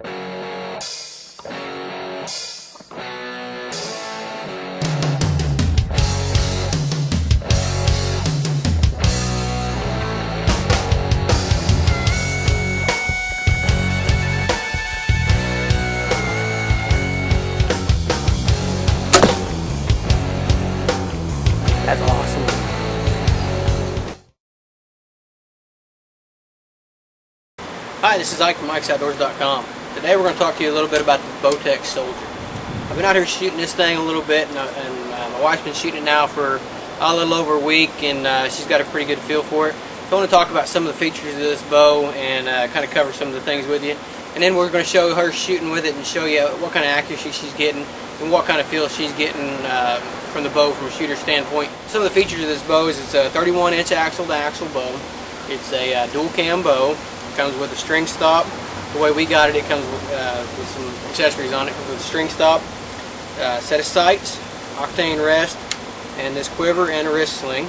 That's awesome. Hi, this is Ike from IkesOutdoors.com. Today we're going to talk to you a little bit about the Bowtech Soldier. I've been out here shooting this thing a little bit, and my wife's been shooting it now for a little over a week, and she's got a pretty good feel for it. So I want to talk about some of the features of this bow and kind of cover some of the things with you. And then we're going to show her shooting with it and show you what kind of accuracy she's getting and what kind of feel she's getting from the bow from a shooter standpoint. Some of the features of this bow is it's a 31-inch axle-to-axle bow. It's a dual cam bow. It comes with a string stop. The way we got it, it comes with some accessories on it. It comes with a string stop, set of sights, octane rest, and this quiver and a wrist sling.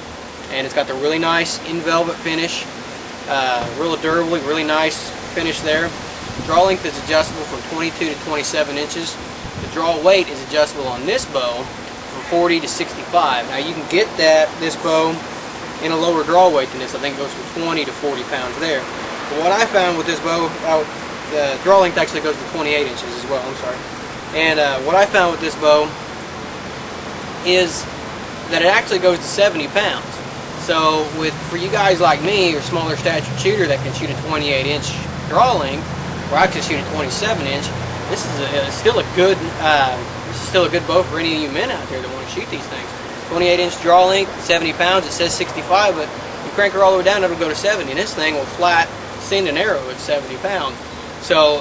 And it's got the really nice in-velvet finish, real durable, really nice finish there. Draw length is adjustable from 22 to 27 inches. The draw weight is adjustable on this bow from 40 to 65. Now you can get this bow in a lower draw weight than this. I think it goes from 20 to 40 pounds there. But what I found with this bow, the draw length actually goes to 28 inches as well, I'm sorry. And what I found with this bow is that it actually goes to 70 pounds. So for you guys like me, or smaller statured shooter that can shoot a 28-inch draw length, or I can shoot a 27-inch, this is still a good bow for any of you men out there that want to shoot these things. 28-inch draw length, 70 pounds. It says 65, but you crank her all the way down, it'll go to 70. And this thing will flat send an arrow at 70 pounds. So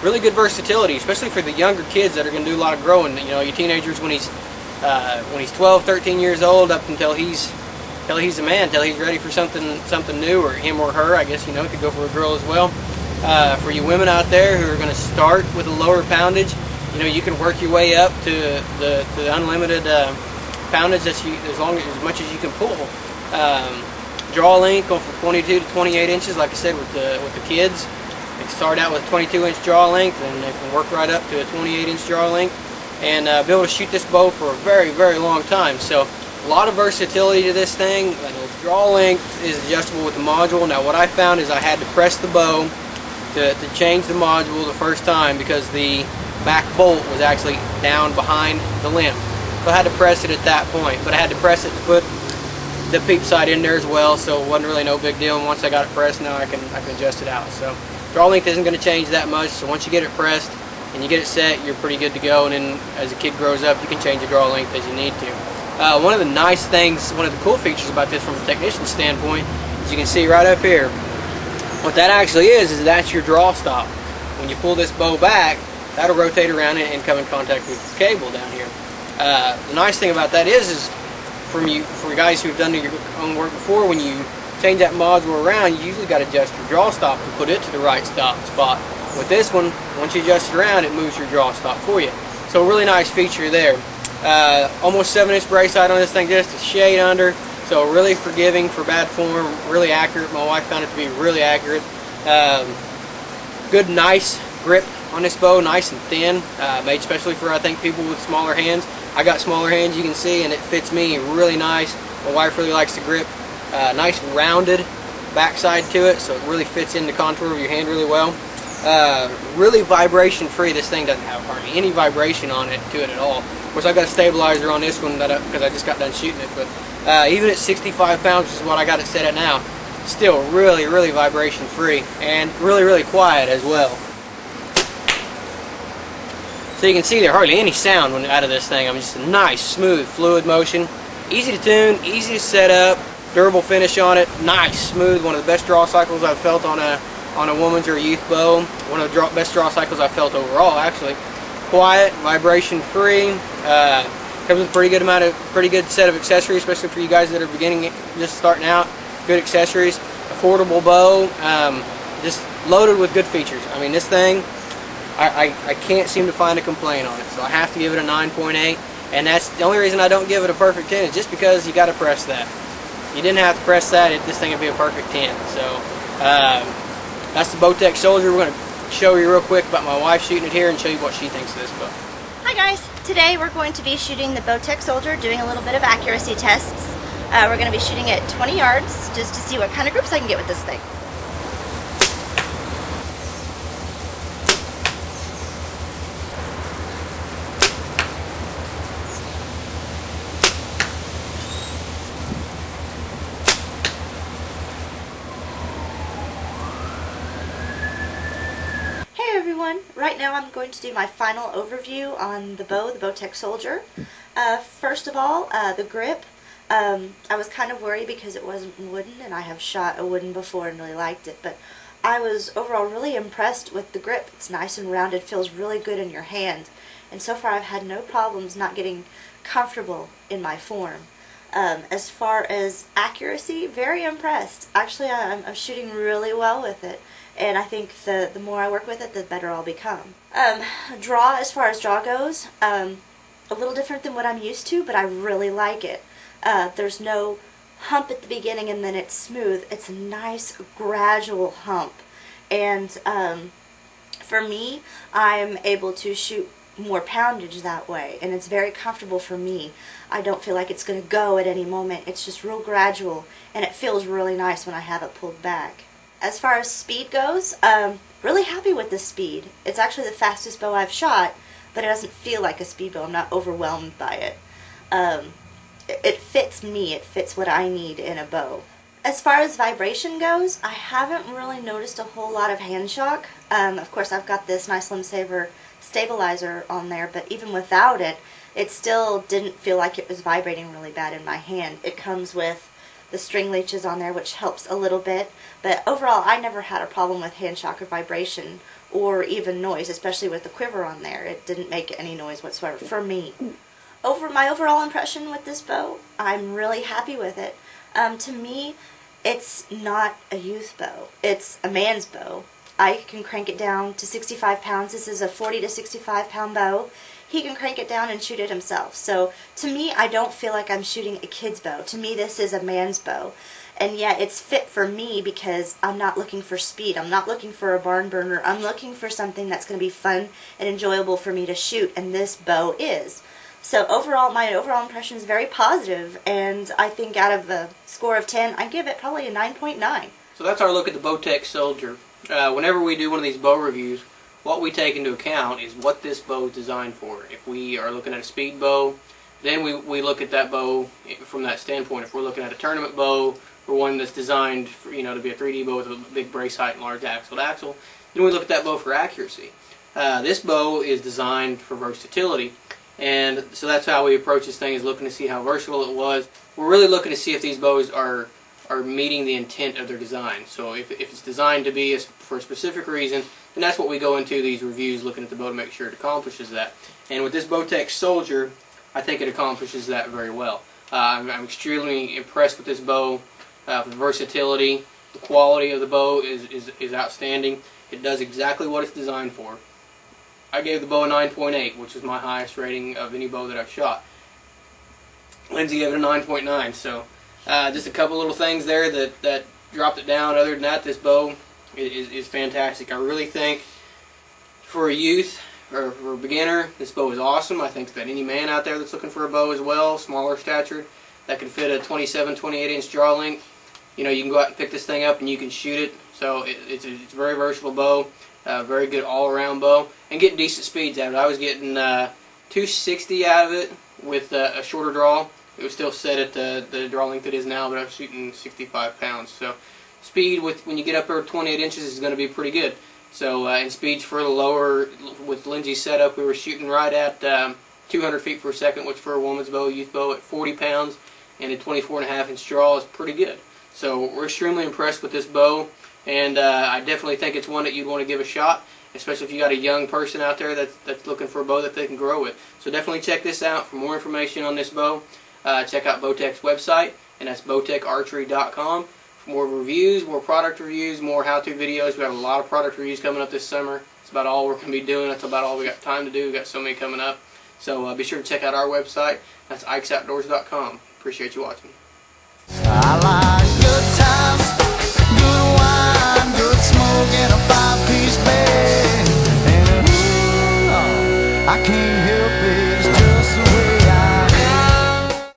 really good versatility, especially for the younger kids that are going to do a lot of growing. You know, your teenagers when he's 12, 13 years old, up until he's a man, until he's ready for something new, or him or her, I guess, you know, it could go for a girl as well. For you women out there who are going to start with a lower poundage, you know, you can work your way up to the unlimited poundage as much as you can pull. Draw length go from 22 to 28 inches, like I said, with the kids. They start out with a 22-inch draw length, and they can work right up to a 28-inch draw length, and be able to shoot this bow for a very, very long time. So a lot of versatility to this thing. The draw length is adjustable with the module. Now what I found is I had to press the bow to change the module the first time, because the back bolt was actually down behind the limb. So I had to press it at that point, but I had to press it to put the peep sight in there as well, so it wasn't really no big deal. And once I got it pressed, now I can adjust it out. So draw length isn't going to change that much, so once you get it pressed and you get it set, you're pretty good to go. And then as a kid grows up, you can change the draw length as you need to. One of the nice things, one of the cool features about this from a technician standpoint, as you can see right up here, what that actually is that's your draw stop. When you pull this bow back, that'll rotate around and come in contact with the cable down here. The nice thing about that is for guys who've done your own work before, when you change that module around, you usually got to adjust your draw stop to put it to the right spot. With this one, once you adjust it around, it moves your draw stop for you. So a really nice feature there. Almost 7-inch brace height on this thing, just a shade under. So really forgiving for bad form, really accurate. My wife found it to be really accurate. Good, nice grip on this bow, nice and thin, made especially for, I think, people with smaller hands. I got smaller hands, you can see, and it fits me really nice. My wife really likes the grip. Nice rounded backside to it, so it really fits in the contour of your hand really well. Really vibration free. This thing doesn't have hardly any vibration on it to it at all. Of course, I've got a stabilizer on this one because I just got done shooting it, but even at 65 pounds, which is what I got it set at now, still really, really vibration free, and really, really quiet as well. So you can see there hardly any sound when out of this thing. I mean, just a nice, smooth, fluid motion. Easy to tune, easy to set up, durable finish on it, nice, smooth. One of the best draw cycles I've felt on a woman's or a youth bow. One of the best draw cycles I've felt overall, actually. Quiet, vibration free. Comes with a pretty good set of accessories, especially for you guys that are just starting out. Good accessories, affordable bow, just loaded with good features. I mean, this thing, I can't seem to find a complaint on it, so I have to give it a 9.8, and that's the only reason I don't give it a perfect 10 is just because you got to press that. You didn't have to press that, this thing would be a perfect 10. So that's the Bowtech Soldier. We're going to show you real quick about my wife shooting it here and show you what she thinks of this bow. Hi guys, today we're going to be shooting the Bowtech Soldier, doing a little bit of accuracy tests. We're going to be shooting at 20 yards just to see what kind of groups I can get with this thing. Hey everyone, right now I'm going to do my final overview on the bow, the Bowtech Soldier. First of all, the grip. I was kind of worried because it wasn't wooden, and I have shot a wooden before and really liked it, but I was overall really impressed with the grip. It's nice and rounded, feels really good in your hand, and so far I've had no problems not getting comfortable in my form. As far as accuracy, very impressed. Actually, I'm shooting really well with it, and I think the more I work with it, the better I'll become. Draw, as far as draw goes, a little different than what I'm used to, but I really like it. There's no hump at the beginning and then it's smooth. It's a nice gradual hump, and for me, I'm able to shoot more poundage that way, and it's very comfortable for me. I don't feel like it's going to go at any moment. It's just real gradual, and it feels really nice when I have it pulled back. As far as speed goes, really happy with the speed. It's actually the fastest bow I've shot, but it doesn't feel like a speed bow. I'm not overwhelmed by it. It fits me. It fits what I need in a bow. As far as vibration goes, I haven't really noticed a whole lot of hand shock. Of course, I've got this nice Slim Saver stabilizer on there, but even without it, it still didn't feel like it was vibrating really bad in my hand. It comes with the string leeches on there, which helps a little bit, but overall I never had a problem with hand shock or vibration or even noise, especially with the quiver on there. It didn't make any noise whatsoever for me. My overall impression with this bow, I'm really happy with it. To me, it's not a youth bow. It's a man's bow. I can crank it down to 65 pounds. This is a 40 to 65 pound bow. He can crank it down and shoot it himself. So to me, I don't feel like I'm shooting a kid's bow. To me, this is a man's bow. And yet it's fit for me because I'm not looking for speed. I'm not looking for a barn burner. I'm looking for something that's going to be fun and enjoyable for me to shoot, and this bow is. So overall, my overall impression is very positive, and I think out of a score of 10, I give it probably a 9.9. So that's our look at the Bowtech Soldier. Whenever we do one of these bow reviews, what we take into account is what this bow is designed for. If we are looking at a speed bow, then we look at that bow from that standpoint. If we're looking at a tournament bow, or one that's designed for, to be a 3D bow with a big brace height and large axle to axle, then we look at that bow for accuracy. This bow is designed for versatility, and so that's how we approach this thing, is looking to see how versatile it was. We're really looking to see if these bows are meeting the intent of their design. So if it's designed to be for a specific reason, then that's what we go into these reviews, looking at the bow to make sure it accomplishes that. And with this Bowtech Soldier, I think it accomplishes that very well. I'm extremely impressed with this bow. The versatility, the quality of the bow is outstanding. It does exactly what it's designed for. I gave the bow a 9.8, which is my highest rating of any bow that I've shot. Lindsay gave it a 9.9, so just a couple little things there that dropped it down. Other than that, this bow is fantastic. I really think for a youth or for a beginner, this bow is awesome. I think that any man out there that's looking for a bow as well, smaller stature, that can fit a 27, 28 inch draw length, you can go out and pick this thing up and you can shoot it. So it's a very versatile bow, very good all-around bow, and getting decent speeds out of it. I was getting 260 out of it with a shorter draw. It was still set at the draw length it is now, but I was shooting 65 pounds. So speed when you get up there 28 inches is going to be pretty good. So and speeds for the lower, with Lindsay's setup, we were shooting right at 200 feet per second, which for a woman's bow, youth bow, at 40 pounds and a 24.5 inch draw is pretty good. So we're extremely impressed with this bow, and I definitely think it's one that you'd want to give a shot, especially if you got a young person out there that's looking for a bow that they can grow with. So definitely check this out. For more information on this bow, check out Bowtech's website, and that's bowtecharchery.com. For more reviews, more product reviews, more how-to videos. We have a lot of product reviews coming up this summer. That's about all we're going to be doing. That's about all we got time to do. We've got so many coming up. So be sure to check out our website. That's ikesoutdoors.com. Appreciate you watching. I like good times, good wine, good smoke, and a 5-piece bed. I can't help it.